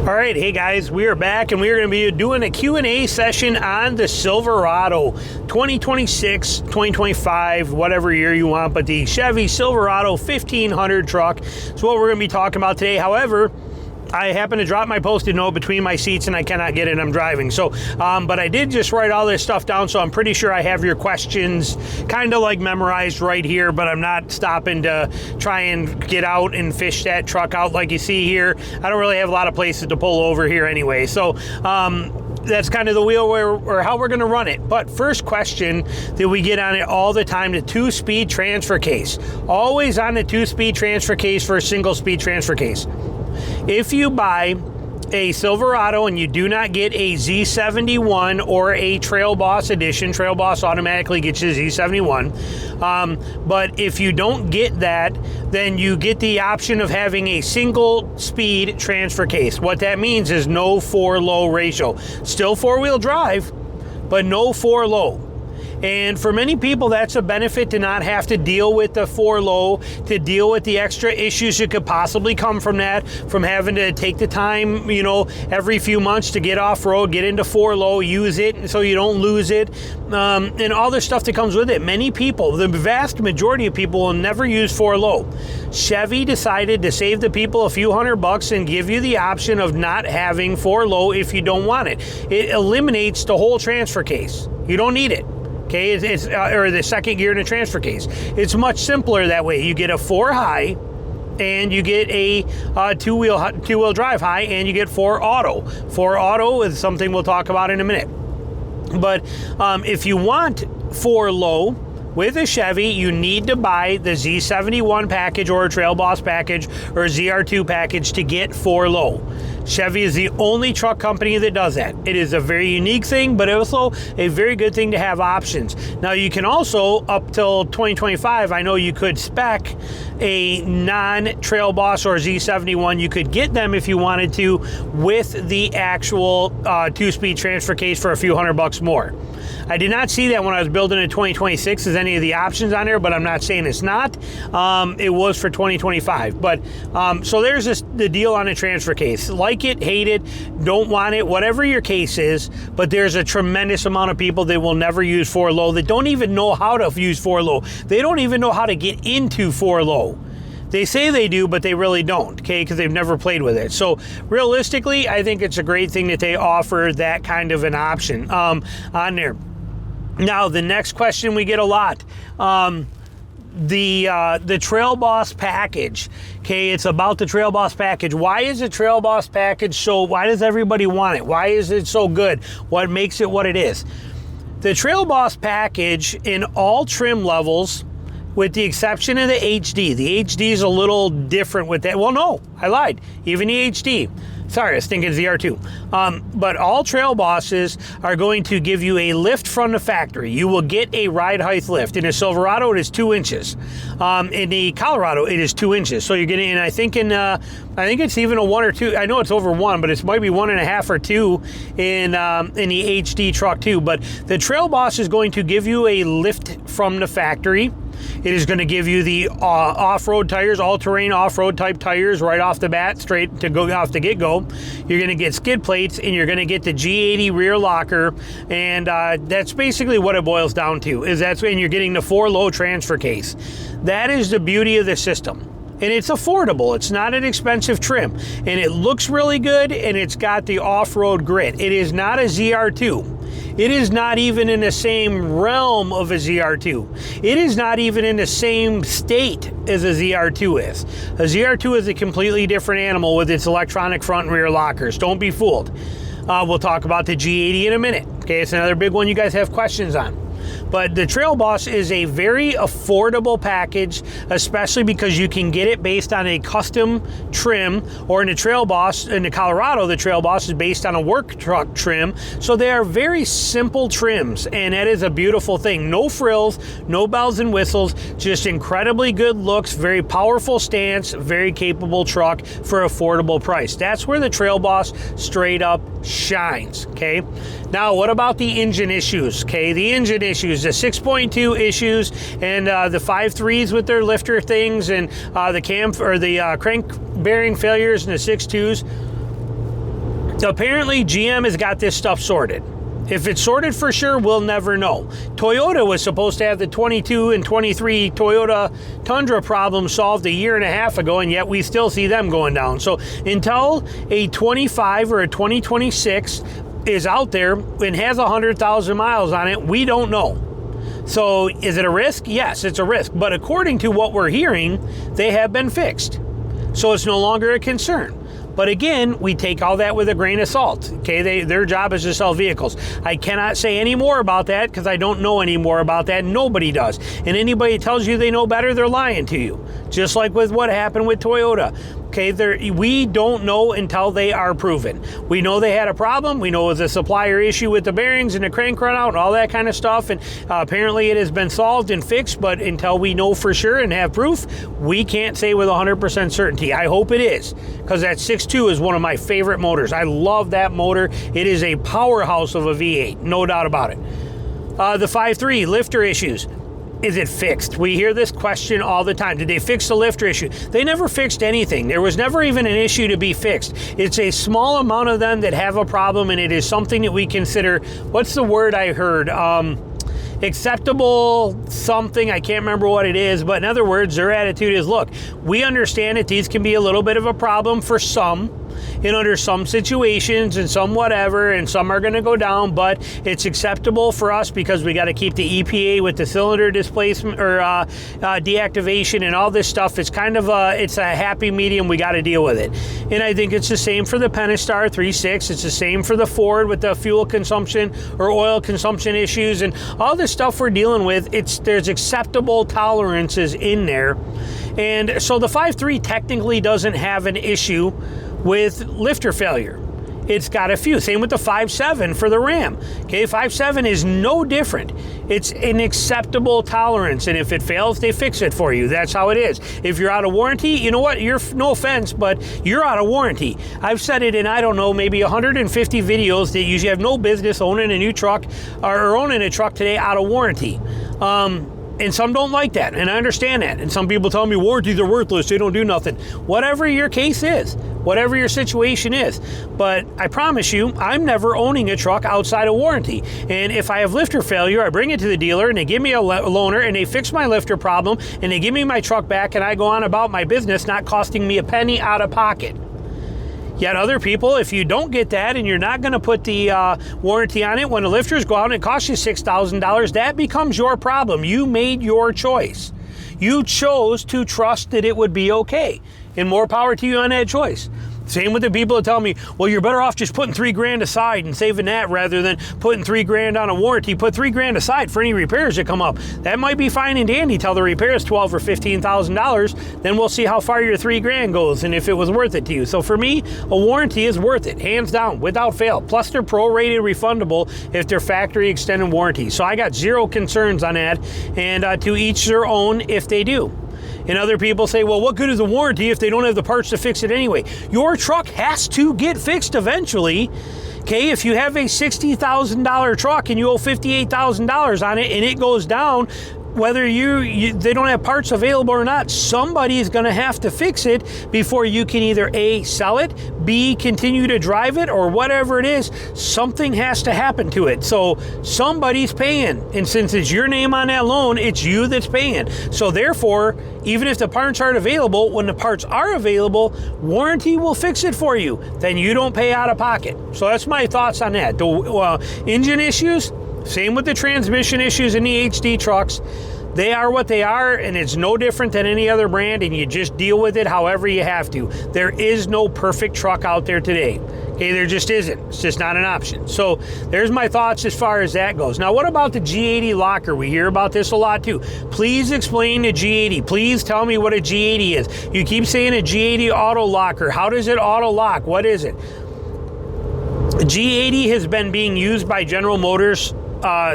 All right, hey guys, we are back and we are going to be doing a Q&A session on the Silverado 2026, 2025, whatever year you want, but the Chevy Silverado 1500 truck is what we're going to be talking about today. However, I happen to drop my Post-it note between my seats and I cannot get it. I'm driving. So, but I did just write all this stuff down, so I'm pretty sure I have your questions kind of like memorized right here, but I'm not stopping to try and get out and fish that truck out like you see here. I don't really have a lot of places to pull over here anyway. So, that's kind of the wheel or how we're going to run it. But first question that we get on it all the time, the 2-speed transfer case. Always on the 2-speed transfer case for a single-speed transfer case. If you buy a Silverado and you do not get a Z71 or a Trail Boss edition, Trail Boss automatically gets you Z71. But if you don't get that, then you get the option of having a single speed transfer case. What that means is no 4-low ratio. Still 4-wheel drive, but no 4-low. And for many people, that's a benefit to not have to deal with the 4-low, to deal with the extra issues that could possibly come from that, from having to take the time, every few months to get off-road, get into 4-low, use it so you don't lose it, and all the stuff that comes with it. Many people, the vast majority of people, will never use 4-low. Chevy decided to save the people a few $100 and give you the option of not having 4-low if you don't want it. It eliminates the whole transfer case. You don't need it. Okay, or the second gear in a transfer case. It's much simpler that way. You get a 4-high, and you get a two-wheel drive high, and you get 4-auto. 4-auto is something we'll talk about in a minute. But if you want 4-low with a Chevy, you need to buy the Z71 package or a Trail Boss package or a ZR2 package to get 4-low. Chevy is the only truck company that does that. It is a very unique thing, but also a very good thing to have options. Now, you can also, up till 2025, I know you could spec a non-Trail Boss or Z71. You could get them if you wanted to with the actual 2-speed transfer case for a few $100 more. I did not see that when I was building a 2026 as any of the options on there, but I'm not saying it's not. It was for 2025. But so there's the deal on a transfer case. Like it, hate it, don't want it, whatever your case is, but there's a tremendous amount of people that will never use 4-low, that don't even know how to use 4-low. They don't even know how to get into 4-low. They say they do, but they really don't, okay, because they've never played with it. So realistically, I think it's a great thing that they offer that kind of an option on there. Now, the next question we get a lot, the Trail Boss package. Okay, it's about the Trail Boss package. Why is the Trail Boss package why does everybody want it? Why is it so good? What makes it what it is? The Trail Boss package in all trim levels, with the exception of the HD. The HD is a little different with that. Well, no, I lied. Even the HD. Sorry, I was thinking ZR2. But all Trail Bosses are going to give you a lift from the factory. You will get a ride height lift. In a Silverado, it is 2 inches. In the Colorado, it is 2 inches. So you're getting, and I think it's even a 1 or 2. I know it's over 1, but it might be 1.5 or 2 in the HD truck too. But the Trail Boss is going to give you a lift from the factory. It is going to give you the off-road tires, all-terrain off-road type tires right off the bat, straight to go off the get-go. You're going to get skid plates, and you're going to get the G80 rear locker, and that's basically what it boils down to. And you're getting the 4-low transfer case. That is the beauty of the system. And it's affordable. It's not an expensive trim. And it looks really good, and it's got the off-road grit. It is not a ZR2. It is not even in the same realm of a ZR2. It is not even in the same state as a ZR2 is. A ZR2 is a completely different animal with its electronic front and rear lockers. Don't be fooled. We'll talk about the G80 in a minute. Okay, it's another big one you guys have questions on. But the Trail Boss is a very affordable package, especially because you can get it based on a custom trim, or in the Trail Boss, in the Colorado, the Trail Boss is based on a work truck trim. So they are very simple trims, and that is a beautiful thing. No frills, no bells and whistles, just incredibly good looks, very powerful stance, very capable truck for affordable price. That's where the Trail Boss straight up shines, okay? Now, what about the engine issues, okay? The engine issues, the 6.2 issues, and the 5.3s with their lifter things, and the crank bearing failures, and the 6.2s. Apparently, GM has got this stuff sorted. If it's sorted for sure, we'll never know. Toyota was supposed to have the 22 and 23 Toyota Tundra problem solved a year and a half ago, and yet we still see them going down. So until a 25 or a 2026 is out there and has 100,000 miles on it, we don't know. So is it a risk? Yes, it's a risk. But according to what we're hearing, they have been fixed. So it's no longer a concern. But again, we take all that with a grain of salt. Okay, their job is to sell vehicles. I cannot say any more about that because I don't know any more about that. Nobody does. And anybody tells you they know better, they're lying to you. Just like with what happened with Toyota. Okay, we don't know until they are proven. We know they had a problem. We know it was a supplier issue with the bearings and the crank run out and all that kind of stuff. And apparently it has been solved and fixed, but until we know for sure and have proof, we can't say with 100% certainty. I hope it is, because that 6.2 is one of my favorite motors. I love that motor. It is a powerhouse of a V8, no doubt about it. The 5.3 lifter issues. Is it fixed? We hear this question all the time. Did they fix the lifter issue? They never fixed anything. There was never even an issue to be fixed. It's a small amount of them that have a problem, and it is something that we consider, what's the word I heard? Acceptable something, I can't remember what it is, but in other words, their attitude is, look, we understand that these can be a little bit of a problem for some, and under some situations and some whatever, and some are going to go down, but it's acceptable for us because we got to keep the EPA with the cylinder displacement or deactivation and all this stuff. It's kind of it's a happy medium. We got to deal with it. And I think it's the same for the Pentastar 3.6. It's the same for the Ford with the fuel consumption or oil consumption issues and all this stuff we're dealing with. There's acceptable tolerances in there. And so the 5.3 technically doesn't have an issue with lifter failure. It's got a few. Same with the 5.7 for the Ram. Okay, 5.7 is no different. It's an acceptable tolerance, and if it fails, they fix it for you. That's how it is. If you're out of warranty, you know what? No offense, but you're out of warranty. I've said it in, I don't know, maybe 150 videos that you have no business owning a new truck or owning a truck today out of warranty. And some don't like that, and I understand that. And some people tell me warranties are worthless, they don't do nothing. Whatever your case is, whatever your situation is. But I promise you, I'm never owning a truck outside of warranty. And if I have lifter failure, I bring it to the dealer, and they give me a loaner, and they fix my lifter problem, and they give me my truck back, and I go on about my business, not costing me a penny out of pocket. Yet other people, if you don't get that and you're not going to put the warranty on it, when the lifters go out and it costs you $6,000, that becomes your problem. You made your choice. You chose to trust that it would be okay. And more power to you on that choice. Same with the people that tell me, well, you're better off just putting $3,000 aside and saving that rather than putting $3,000 on a warranty. Put $3,000 aside for any repairs that come up. That might be fine and dandy till the repair is $12,000 or $15,000. Then we'll see how far your $3,000 goes and if it was worth it to you. So for me, a warranty is worth it, hands down, without fail. Plus they're prorated refundable if they're factory extended warranty. So I got zero concerns on that, and to each their own if they do. And other people say, well, what good is a warranty if they don't have the parts to fix it anyway? Your truck has to get fixed eventually. Okay, if you have a $60,000 truck and you owe $58,000 on it and it goes down, whether they don't have parts available or not, somebody is going to have to fix it before you can either A, sell it, B, continue to drive it, or whatever it is. Something has to happen to it. So somebody's paying. And since it's your name on that loan, it's you that's paying. So therefore, even if the parts aren't available, when the parts are available, warranty will fix it for you. Then you don't pay out of pocket. So that's my thoughts on that. The engine issues, same with the transmission issues in the HD trucks. They are what they are, and it's no different than any other brand, and you just deal with it however you have to. There is no perfect truck out there today. Okay, there just isn't. It's just not an option. So there's my thoughts as far as that goes. Now, what about the G80 locker? We hear about this a lot too. Please explain the G80. Please tell me what a G80 is. You keep saying a G80 auto locker. How does it auto lock? What is it? G80 has been being used by General Motors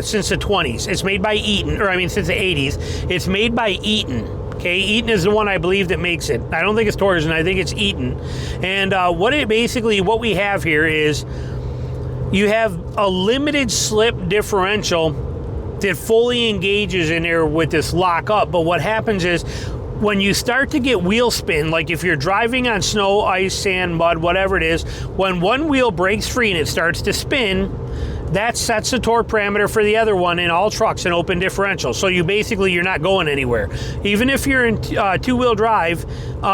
since the 20s. It's made by Eaton, since the 80s. It's made by Eaton. Okay, Eaton is the one I believe that makes it. I don't think it's Torsen, I think it's Eaton. And what we have here is you have a limited slip differential that fully engages in there with this lock up. But what happens is when you start to get wheel spin, like if you're driving on snow, ice, sand, mud, whatever it is, when one wheel breaks free and it starts to spin, that sets the torque parameter for the other one in all trucks in open differential. So you're not going anywhere. Even if you're in two-wheel drive,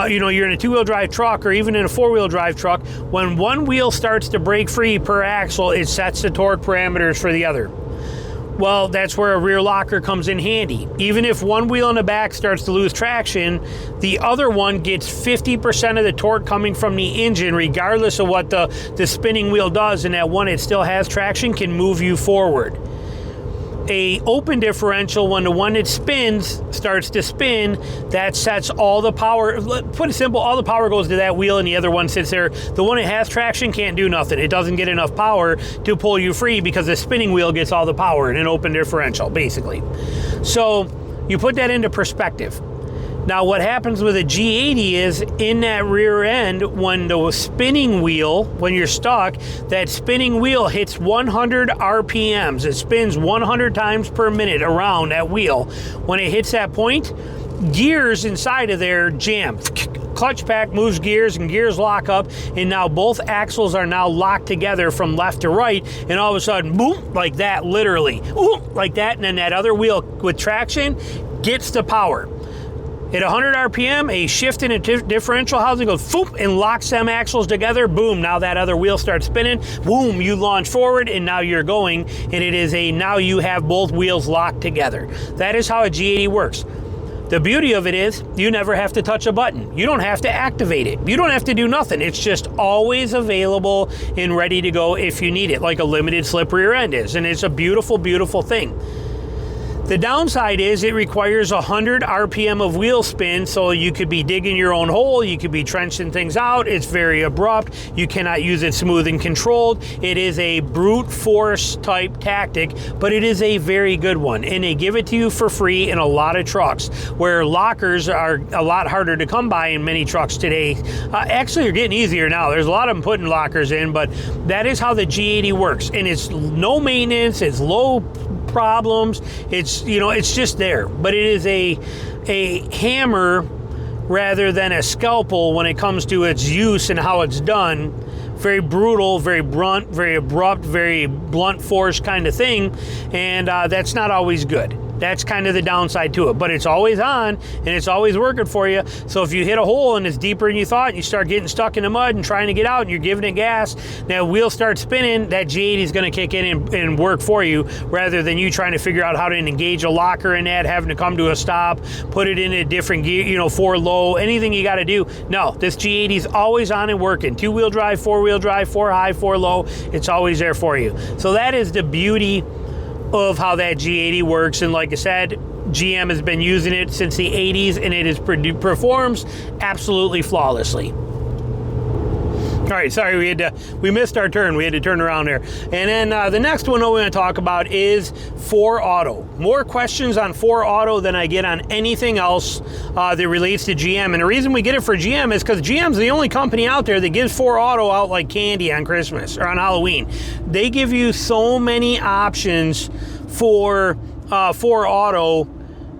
you're in a two-wheel drive truck or even in a four-wheel drive truck, when one wheel starts to break free per axle, it sets the torque parameters for the other. Well, that's where a rear locker comes in handy. Even if one wheel in the back starts to lose traction, the other one gets 50% of the torque coming from the engine, regardless of what the spinning wheel does, and that one, it still has traction, can move you forward. A open differential, when the one that spins starts to spin, that sets all the power. Put it simple, all the power goes to that wheel and the other one sits there. The one that has traction can't do nothing. It doesn't get enough power to pull you free because the spinning wheel gets all the power in an open differential, basically. So you put that into perspective. Now what happens with a G80 is in that rear end, when the spinning wheel, when you're stuck, that spinning wheel hits 100 RPMs. It spins 100 times per minute around that wheel. When it hits that point, gears inside of there jam. Clutch pack moves gears and gears lock up, and now both axles are now locked together from left to right, and all of a sudden, boom, like that, literally, boom, like that, and then that other wheel with traction gets the power. At 100 RPM, a shift in a differential housing goes foop and locks them axles together. Boom, now that other wheel starts spinning. Boom, you launch forward and now you're going. And it is now you have both wheels locked together. That is how a G80 works. The beauty of it is you never have to touch a button. You don't have to activate it. You don't have to do nothing. It's just always available and ready to go if you need it, like a limited slip rear end is. And it's a beautiful, beautiful thing. The downside is it requires 100 RPM of wheel spin, so you could be digging your own hole, you could be trenching things out. It's very abrupt. You cannot use it smooth and controlled. It is a brute force type tactic, but it is a very good one. And they give it to you for free in a lot of trucks, where lockers are a lot harder to come by in many trucks today. Actually, they're getting easier now. There's a lot of them putting lockers in, but that is how the G80 works. And it's no maintenance, it's low problems. It's just there, but it is a hammer rather than a scalpel when it comes to its use and how it's done. Very brutal, very blunt, very abrupt, very blunt force kind of thing, and that's not always good. That's kind of the downside to it, but it's always on and it's always working for you. So if you hit a hole and it's deeper than you thought and you start getting stuck in the mud and trying to get out and you're giving it gas, that wheel starts spinning, that G80 is going to kick in and work for you, rather than you trying to figure out how to engage a locker in that, having to come to a stop, put it in a different gear, 4 low, anything you got to do. No, this G80 is always on and working. 2-wheel drive, 4-wheel drive, 4 high, 4 low, it's always there for you. So that is the beauty of how that G80 works. And like I said, GM has been using it since the 80s, and it performs absolutely flawlessly. All right, sorry, we missed our turn. We had to turn around there. And then the next one we're going to talk about is 4Auto. More questions on 4Auto than I get on anything else that relates to GM. And the reason we get it for GM is because GM's the only company out there that gives 4Auto out like candy on Christmas or on Halloween. They give you so many options for 4Auto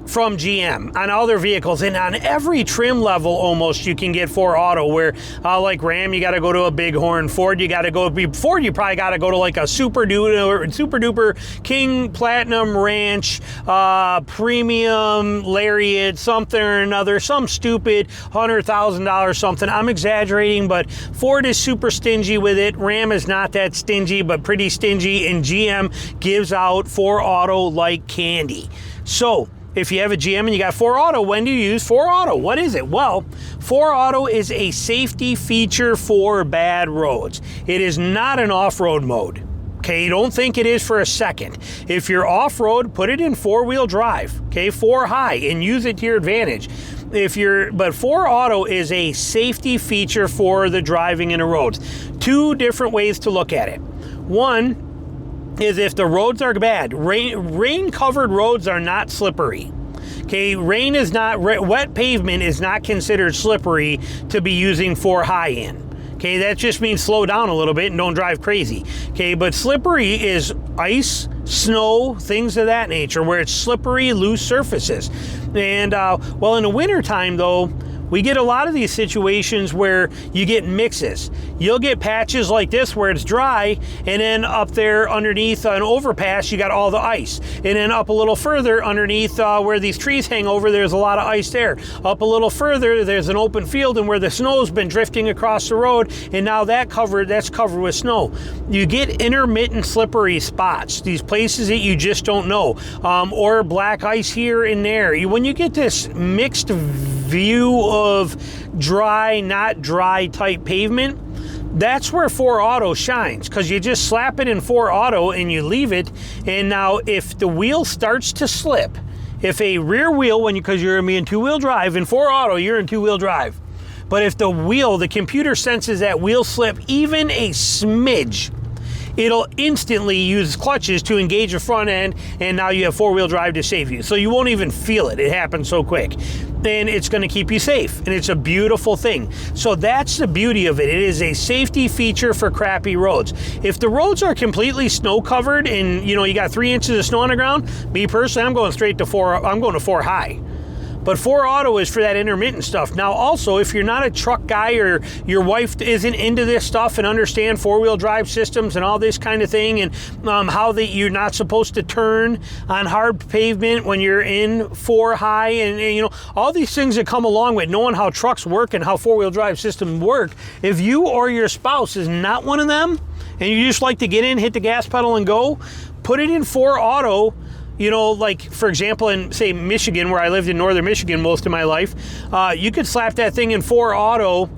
from GM on all their vehicles, and on every trim level almost you can get 4Auto, where like Ram you got to go to a Bighorn, Ford you probably got to go to like a super duper King Platinum Ranch, Premium Lariat, something or another, some stupid $100,000 something. I'm exaggerating, but Ford is super stingy with it. Ram is not that stingy, but pretty stingy, and GM gives out 4Auto like candy. So if you have a GM and you got 4Auto, when do you use 4Auto? What is it? Well, 4Auto is a safety feature for bad roads. It is not an off-road mode. Okay, don't think it is for a second. If you're off-road, put it in 4-wheel drive, okay, 4 high, and use it to your advantage. But 4Auto is a safety feature for the driving in the roads. 2 different ways to look at it. One is if the roads are bad. Rain-covered roads are not slippery. Okay, wet pavement is not considered slippery to be using 4 high in. Okay, that just means slow down a little bit and don't drive crazy. Okay, but slippery is ice, snow, things of that nature, where it's slippery, loose surfaces. And well, in the wintertime though, we get a lot of these situations where you get mixes. You'll get patches like this where it's dry, and then up there underneath an overpass, you got all the ice. And then up a little further underneath where these trees hang over, there's a lot of ice there. Up a little further, there's an open field, and where the snow's been drifting across the road, and now that's covered with snow. You get intermittent slippery spots, these places that you just don't know, or black ice here and there. When you get this mixed view of dry, not dry type pavement, that's where 4Auto shines, because you just slap it in 4Auto and you leave it. And now if the wheel starts to slip, if a rear wheel, because you're gonna be in two-wheel drive, in 4Auto you're in two-wheel drive, but if the computer senses that wheel slip even a smidge, it'll instantly use clutches to engage the front end, and now you have four-wheel drive to save you. So you won't even feel it. It happens so quick. And it's going to keep you safe, and it's a beautiful thing. So that's the beauty of it. It is a safety feature for crappy roads. If the roads are completely snow covered and you got 3 inches of snow on the ground, me personally, I'm going straight to 4. I'm going to 4 high. But 4Auto is for that intermittent stuff. Now also, if you're not a truck guy or your wife isn't into this stuff and understand four-wheel drive systems and all this kind of thing, and how you're not supposed to turn on hard pavement when you're in 4 high, and all these things that come along with knowing how trucks work and how four-wheel drive systems work, if you or your spouse is not one of them and you just like to get in, hit the gas pedal and go, put it in 4Auto. Like for example, in say Michigan, where I lived in northern Michigan most of my life, you could slap that thing in 4Auto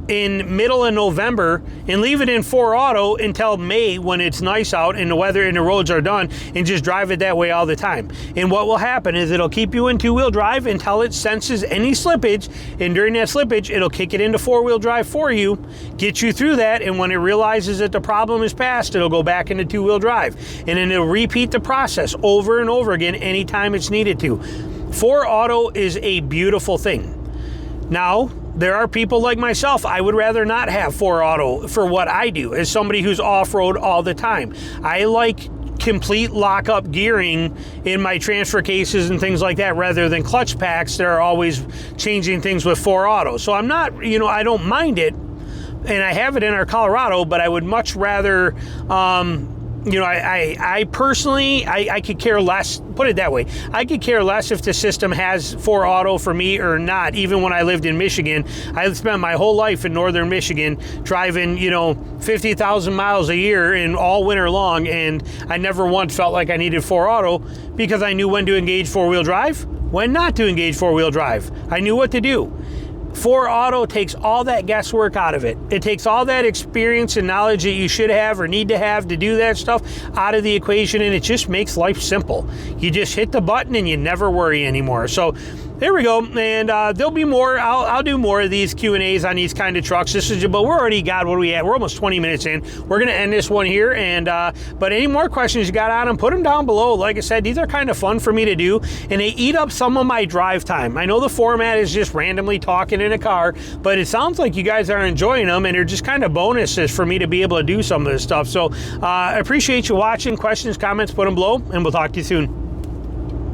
in middle of November and leave it in 4Auto until May when it's nice out and the weather and the roads are done, and just drive it that way all the time. And what will happen is it'll keep you in two-wheel drive until it senses any slippage, and during that slippage it'll kick it into four-wheel drive for you, get you through that, and when it realizes that the problem is past, it'll go back into two-wheel drive, and then it'll repeat the process over and over again anytime it's needed to. 4Auto is a beautiful thing. Now, there are people like myself, I would rather not have 4Auto for what I do as somebody who's off-road all the time. I like complete lock-up gearing in my transfer cases and things like that, rather than clutch packs that are always changing things with 4Auto. So I'm not, I don't mind it, and I have it in our Colorado, but I would much rather, I personally, I could care less, put it that way. I could care less if the system has 4Auto for me or not. Even when I lived in Michigan, I spent my whole life in northern Michigan driving, 50,000 miles a year and all winter long, and I never once felt like I needed 4Auto, because I knew when to engage four-wheel drive, when not to engage four-wheel drive. I knew what to do. 4Auto takes all that guesswork out of it. It takes all that experience and knowledge that you should have or need to have to do that stuff out of the equation, and it just makes life simple. You just hit the button and you never worry anymore. So there we go, and there'll be more. I'll do more of these Q&As on these kind of trucks. But we're already got, what are we at? We're almost 20 minutes in. We're gonna end this one here, and but any more questions you got on them, put them down below. Like I said, these are kind of fun for me to do, and they eat up some of my drive time. I know the format is just randomly talking in a car, but it sounds like you guys are enjoying them, and they're just kind of bonuses for me to be able to do some of this stuff. So I appreciate you watching. Questions, comments, put them below, and we'll talk to you soon.